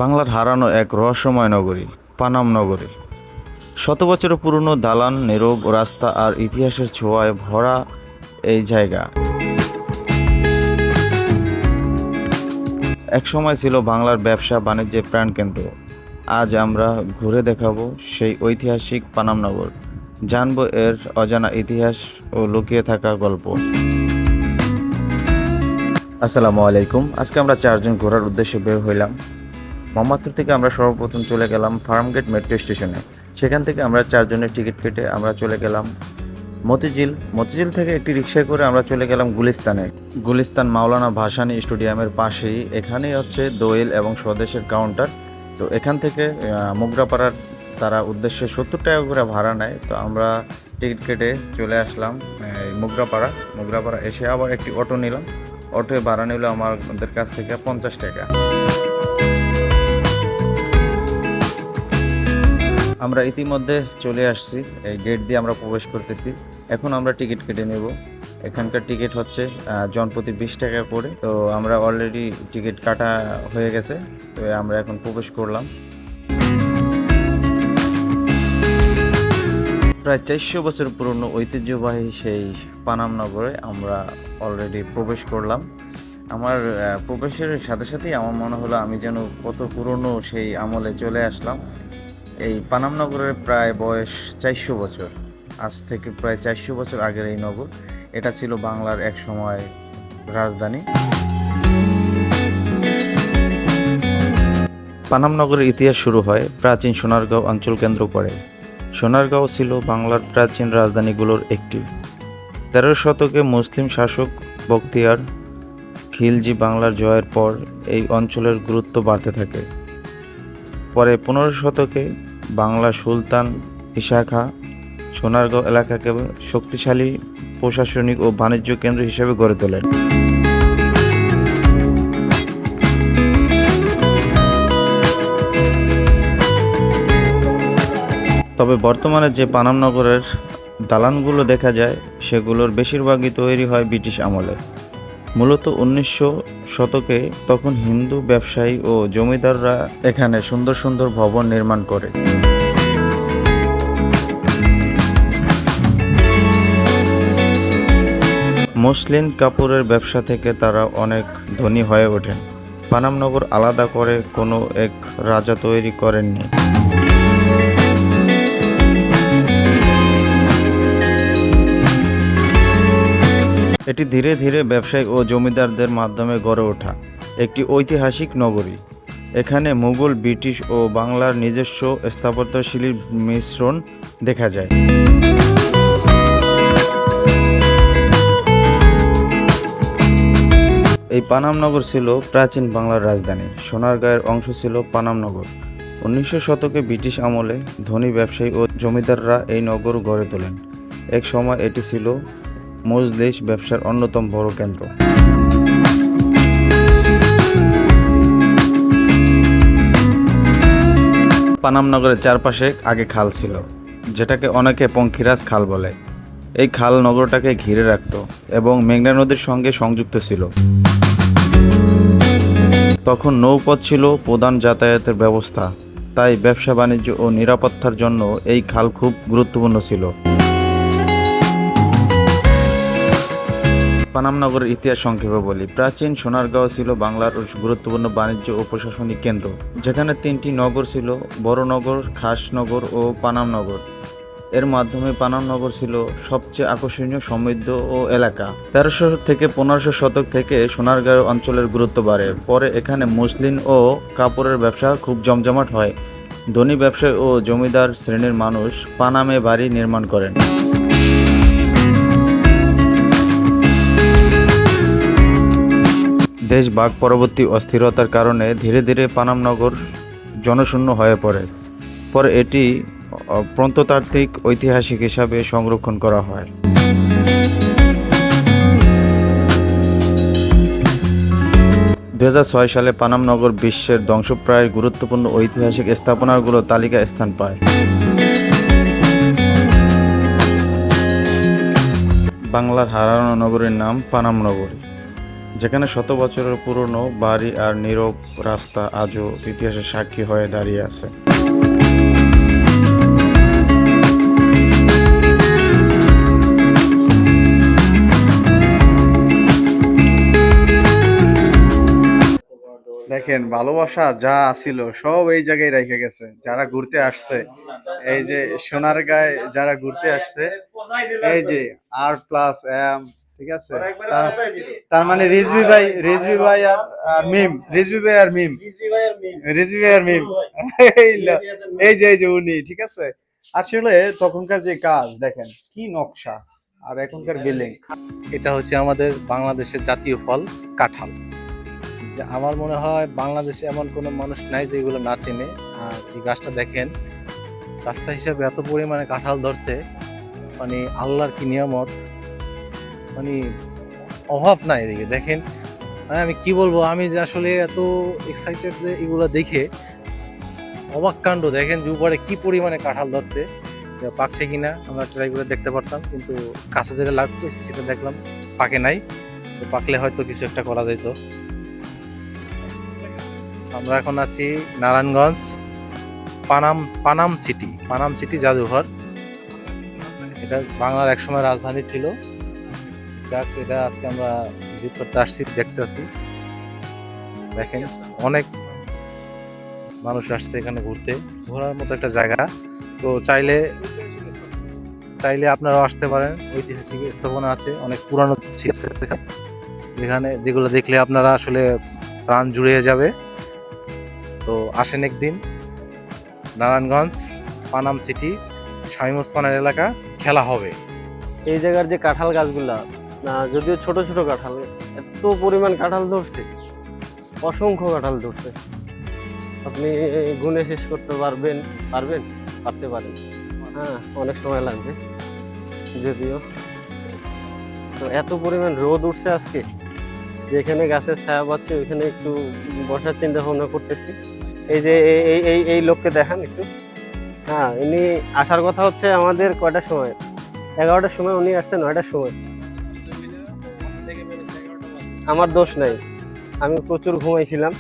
বাংলার হারানো এক রহস্যময় নগরী, পানাম নগরী। শত বছরের পুরনো দালান, নীরব রাস্তা আর ইতিহাসের ছোঁয়ায় ভরা এই জায়গা একসময় ছিল বাংলার ব্যবসা বাণিজ্যের প্রাণকেন্দ্র। আজ আমরা ঘুরে দেখাবো সেই ঐতিহাসিক পানাম নগর, জানবো এর অজানা ইতিহাস ও লুকিয়ে থাকা গল্প। আসসালামু আলাইকুম। আজকে আমরা চারজন ঘোরার উদ্দেশ্যে বের হইলাম। মোহাম্মদপুর থেকে আমরা সর্বপ্রথম চলে গেলাম ফার্মগেট মেট্রো স্টেশনে। সেখান থেকে আমরা চারজনের টিকিট কেটে আমরা চলে গেলাম মতিঝিল থেকে একটি রিক্সায় করে আমরা চলে গেলাম গুলিস্তান মাওলানা ভাসানী স্টেডিয়ামের পাশেই। এখানেই হচ্ছে দোয়েল এবং স্বদেশের কাউন্টার। তো এখান থেকে মোগরাপাড়ার তারা উদ্দেশ্যে 70 টাকা করে ভাড়া নেয়। তো আমরা টিকিট কেটে চলে আসলাম মোগরাপাড়া এসে আবার একটি অটো নিলাম। অটোয় ভাড়া নিল আমাদের কাছ থেকে 50 টাকা। আমরা ইতিমধ্যে চলে আসছি, এই গেট দিয়ে আমরা প্রবেশ করতেছি। এখন আমরা টিকিট কেটে নেব। এখানকার টিকিট হচ্ছে জনপ্রতি 20 টাকা করে। তো আমরা অলরেডি টিকিট কাটা হয়ে গেছে। তো আমরা এখন প্রবেশ করলাম। প্রায় 400 বছর পুরনো ঐতিহ্যবাহী সেই পানাম নগরে আমরা অলরেডি প্রবেশ করলাম। আমার প্রবেশের সাথে সাথেই আমার মনে হলো আমি যেন কত পুরনো সেই আমলে চলে আসলাম। এই পানাম নগরের প্রায় বয়স 400 বছর। আজ থেকে প্রায় 400 বছর আগের এই নগর। এটা ছিল বাংলার এক সময় রাজধানী। পানাম নগরের ইতিহাস শুরু হয় প্রাচীন সোনারগাঁও অঞ্চল কেন্দ্র করে। সোনারগাঁও ছিল বাংলার প্রাচীন রাজধানীগুলোর একটি। 13 শতকে মুসলিম শাসক বখতিয়ার খিলজি বাংলার জয়ের পর এই অঞ্চলের গুরুত্ব বাড়তে থাকে। পরে 15 শতকে বাংলা সুলতান ঈসা খাঁ সোনারগাঁও এলাকাকে শক্তিশালী প্রশাসনিক ও বাণিজ্য কেন্দ্র হিসেবে গড়ে তোলেন। তবে বর্তমানে যে পানাম নগরের দালানগুলো দেখা যায় সেগুলোর বেশিরভাগই তৈরি হয় ব্রিটিশ আমলে। মূলত 1900 শতকে তখন হিন্দু ব্যবসায়ী ও জমিদাররা এখানে সুন্দর সুন্দর ভবন নির্মাণ করে। মসলিন কাপড়ের ব্যবসা থেকে তারা অনেক ধনী হয়ে ওঠেন। পানাম নগর আলাদা করে কোনো এক রাজা তৈরি করেননি। এটি ধীরে ধীরে ব্যবসায়ী ও জমিদারদের মাধ্যমে গড়ে ওঠা একটি ঐতিহাসিক নগরী। এখানে মুঘল, ব্রিটিশ ও বাংলার নিজস্ব স্থাপত্যশৈলীর মিশ্রণ দেখা যায়। এই পানাম নগর ছিল প্রাচীন বাংলার রাজধানী। সোনারগাঁয়ের অংশ ছিল পানাম নগর। 1900 শতকে ব্রিটিশ আমলে ধনী ব্যবসায়ী ও জমিদাররা এই নগর গড়ে তোলেন। এক সময় এটি ছিল মজলিস ব্যবসার অন্যতম বড় কেন্দ্র। পানাম নগরের চারপাশে আগে খাল ছিল, যেটাকে অনেকে পঙ্খিরাজ খাল বলে। এই খাল নগরটাকে ঘিরে রাখত এবং মেঘনা নদীর সঙ্গে সংযুক্ত ছিল। তখন নৌপথ ছিল প্রধান যাতায়াতের ব্যবস্থা, তাই ব্যবসা বাণিজ্য ও নিরাপত্তার জন্য এই খাল খুব গুরুত্বপূর্ণ ছিল। পানাম নগরের ইতিহাস সংক্ষেপে বলি। প্রাচীন সোনারগাঁও ছিল বাংলার গুরুত্বপূর্ণ বাণিজ্য ও প্রশাসনিক কেন্দ্র, যেখানে 3টি নগর ছিল: বড়নগর, খাসনগর ও পানাম নগর। এর মাধ্যমে পানাম নগর ছিল সবচেয়ে আকর্ষণীয়, সমৃদ্ধ ও এলাকা। 1300 থেকে 1500 শতক থেকে সোনারগাঁও অঞ্চলের গুরুত্ব বাড়ে। পরে এখানে মুসলিম ও কাপড়ের ব্যবসা খুব জমজমাট হয়। ধনী ব্যবসায়ী ও জমিদার শ্রেণীর মানুষ পানামে বাড়ি নির্মাণ করেন। দেশ ভাগ পরবর্তী অস্থিরতার কারণে ধীরে ধীরে পানাম নগর জনশূন্য হয়ে পড়ে। পরে এটি প্রত্নতাত্ত্বিক ঐতিহাসিক হিসাবে সংরক্ষণ করা হয়। 2006 সালে পানাম নগর বিশ্বের ধ্বংসপ্রায় গুরুত্বপূর্ণ ঐতিহাসিক স্থাপনাগুলোর তালিকায় স্থান পায়। বাংলার হারানো নগরীর নাম পানাম নগরী। যেখানে শত বছরের পুরনো বাড়ি আর নীরব রাস্তা আজও ইতিহাসের সাক্ষী হয়ে দাঁড়িয়ে আছে। দেখেন ভালোবাসা যা ছিল সব এই জায়গায় রেখে গেছে। যারা ঘুরতে আসছে, এই যে সোনারগাঁয়ে যারা ঘুরতে আসছে, এই যে R+M, ঠিক আছে, তার মানে রিজভি ভাই আর মিম, রিজভি ভাই আর মিম এই যে উনি, ঠিক আছে। আসলে তখনকার যে কাজ দেখেন কি নকশা, আর এখনকার বিল্ডিং। এটা হচ্ছে আমাদের বাংলাদেশের জাতীয় ফল কাঁঠাল। আমার মনে হয় বাংলাদেশে এমন কোনো মানুষ নাই যে এগুলো না চেনে। আর এই গাছটা দেখেন, গাছটা হিসাবে এত পরিমাণে কাঁঠাল ধরছে, মানে আল্লাহর কি নিয়ামত, মানে অভাব নাই এদিকে দেখেন। মানে আমি কি বলবো, আমি যে আসলে এত এক্সাইটেড যে এগুলো দেখে, অবাক কাণ্ড। দেখেন যে উপরে কি পরিমাণে কাঁঠাল ধরছে, পাকছে কিনা আমরা ট্রাই করে দেখতে পারতাম, কিন্তু কাছে যেটা লাগতো সেটা দেখলাম পাকে নাই। তো পাকলে হয়তো কিছু একটা করা যেত। আমরা এখন আছি নারায়ণগঞ্জ পানাম সিটি জাদুঘর। এটা বাংলার একসময় রাজধানী ছিল। যাক, এটা আজকে আমরা ভিজিট করতে আসছি, দেখতে আসছি। দেখেন অনেক মানুষ আসছে এখানে ঘুরতে, ঘোরার মতো একটা জায়গা। তো চাইলে আপনারাও আসতে পারেন। ঐতিহাসিক স্থাপনা আছে, অনেক পুরানো যেখানে যেগুলো দেখলে আপনারা আসলে প্রাণ জুড়িয়ে যাবে। তো আসেন একদিন নারায়ণগঞ্জ পানাম সিটি, শামীম ওসমানের এলাকা, খেলা হবে। এই জায়গার যে কাঁঠাল গাছগুলা, যদিও ছোট ছোট কাঁঠাল, এত পরিমাণ কাঁঠাল ধরছে, অসংখ্য কাঁঠাল ধরছে। আপনি গুণে শেষ করতে পারতে পারেন। হ্যাঁ, অনেক সময় লাগবে যদিও। তো এত পরিমাণ রোদ উঠছে আজকে, যেখানে গাছের ছায়া পাচ্ছি ওইখানে একটু বসার চিন্তা ভাবনা করতেছি। এই যে এই লোককে দেখান একটু। হ্যাঁ, ইনি আসার কথা হচ্ছে আমাদের কয়টার সময়, 11টার সময়, উনি আসছে 9টার সময়। আমার দোষ নাই, আমি প্রচুর ঘুমাইছিলাম।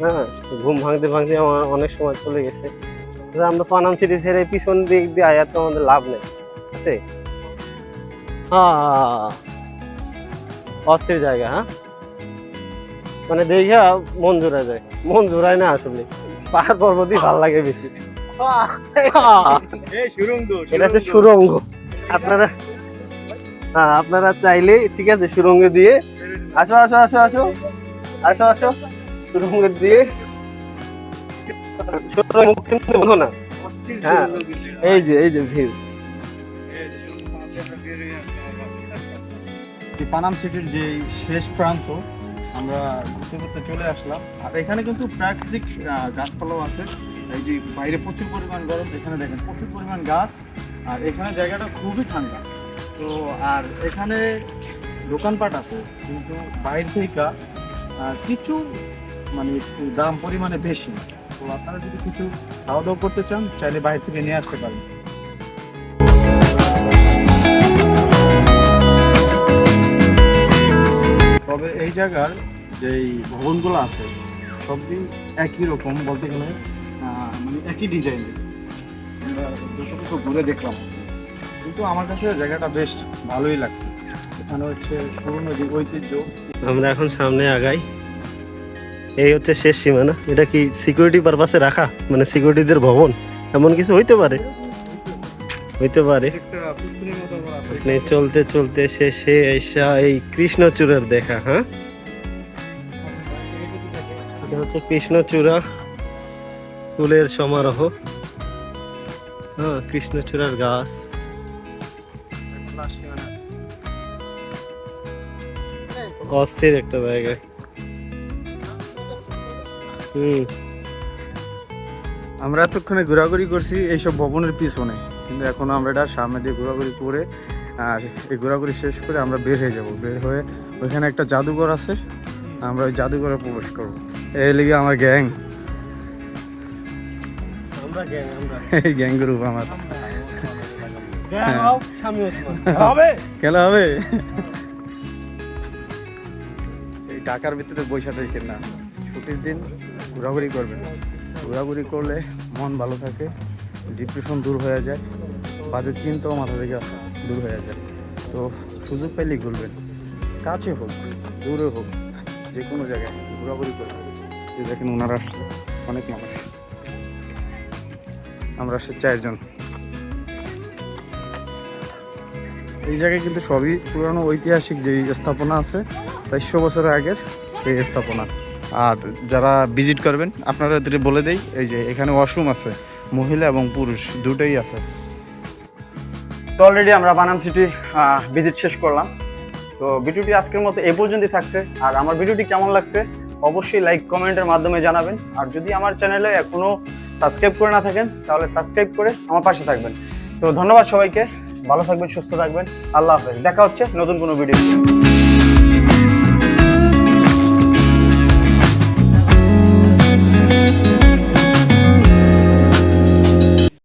হ্যাঁ, ঘুম ভাঙতে ভাঙতে আমার অনেক সময় চলে গেছে। আমরা পানাম সিটি ছেড়ে পিছন দিক দিয়ে আয়া তো আমাদের লাভ নেই, আছে। অস্থির জায়গা। হ্যাঁ, মানে দেখা মন জোড়ায় না আসলে, পাহাড় পর্বতই ভাল লাগে বেশি। এটা হচ্ছে সুরঙ্গ। আপনারা চাইলে, ঠিক আছে, সুরঙ্গ দিয়ে আসো সুরঙ্গ দিয়ে না। হ্যাঁ, এই যে ভিউ। পানাম সিটির যে শেষ প্রান্ত আমরা ঘুরতে ঘুরতে চলে আসলাম। আর এখানে কিন্তু প্রাকৃতিক গাছপালাও আছে। এই যে বাইরে প্রচুর পরিমাণ গরম, এখানে দেখেন প্রচুর পরিমাণ গাছ। আর এখানে জায়গাটা খুবই ঠান্ডা। তো আর এখানে দোকানপাট আছে, কিন্তু বাইরে থেকে কিছু মানে একটু দাম পরিমাণে বেশি। তো আপনারা যদি কিছু খাওয়া দাওয়া করতে চান, চাইলে বাইরে থেকে নিয়ে আসতে পারেন। তবে এই জায়গার যেই ভবনগুলো আছে সবই একই রকম বলতে গেলে, মানে একই ডিজাইনের। আমরা যতটুকু ঘুরে দেখলাম, কিন্তু আমার কাছে জায়গাটা বেশ ভালোই লাগছে। এখানে হচ্ছে পুরনো যে ঐতিহ্য। আমরা এখন সামনে আগাই। এই হচ্ছে শেষ সীমানা। এটা কি সিকিউরিটি পারপাসে রাখা, মানে সিকিউরিটিদের ভবন, এমন কিছু হইতে পারে। আপনি চলতে চলতে শেষে এসা এই কৃষ্ণচূড়ার দেখা। হ্যাঁ, এটা হচ্ছে কৃষ্ণচূড়া ফুলের সমারোহ। হ্যাঁ, কৃষ্ণচূড়ার গাছ। অস্থির একটা জায়গায়। আমরা এতক্ষণে ঘোরাঘুরি করছি এইসব ভবনের পিছনে, কিন্তু এখন আমরা এটা সামনে দিয়ে ঘোরাঘুরি করে, আর এই ঘোরাঘুরি শেষ করে আমরা বের হয়ে যাব। বের হয়ে ওইখানে একটা জাদুঘর আছে, আমরা ওই জাদুঘরে প্রবেশ করবো। এই লিগে আমার গ্যাং, এই গ্যাং গ্রুপ আমার। খেলা হবে। ঢাকার ভিতরে বৈশা থাকেন না, ছুটির দিন ঘোরাঘুরি করবেন। ঘোরাঘুরি করলে মন ভালো থাকে, ডিপ্রেশন দূর হয়ে যায়, বাজে চিন্তাও মাথা থেকে দূর হয়ে যায়। তো সুযোগ পেলেই ঘুরবেন, কাছে হোক দূরে হোক, যে কোনো জায়গায় ঘোরাঘুরি করবেন। যে দেখেন ওনারা আসছে, অনেক মানুষ, আমরা আসছে 4 জন। এই জায়গায় কিন্তু সবই পুরানো ঐতিহাসিক যে স্থাপনা আছে 400 বছরের আগের সেই স্থাপনা। আর যারা ভিজিট করবেন আপনারা বলে দেই, এই যে এখানে ওয়াশরুম আছে, মহিলা এবং পুরুষ দুটোই আছে। তো অলরেডি আমরা পানাম সিটি ভিজিট শেষ করলাম। তো ভিডিওটি আজকের মতো এই পর্যন্তই থাকছে। আর আমার ভিডিওটি কেমন লাগছে অবশ্যই লাইক কমেন্টের মাধ্যমে জানাবেন। আর যদি আমার চ্যানেলে এখনও সাবস্ক্রাইব করে না থাকেন তাহলে সাবস্ক্রাইব করে আমার পাশে থাকবেন। তো ধন্যবাদ সবাইকে, ভালো থাকবেন, সুস্থ থাকবেন, আল্লাহ হাফেজ। দেখা হচ্ছে নতুন কোনো ভিডিও।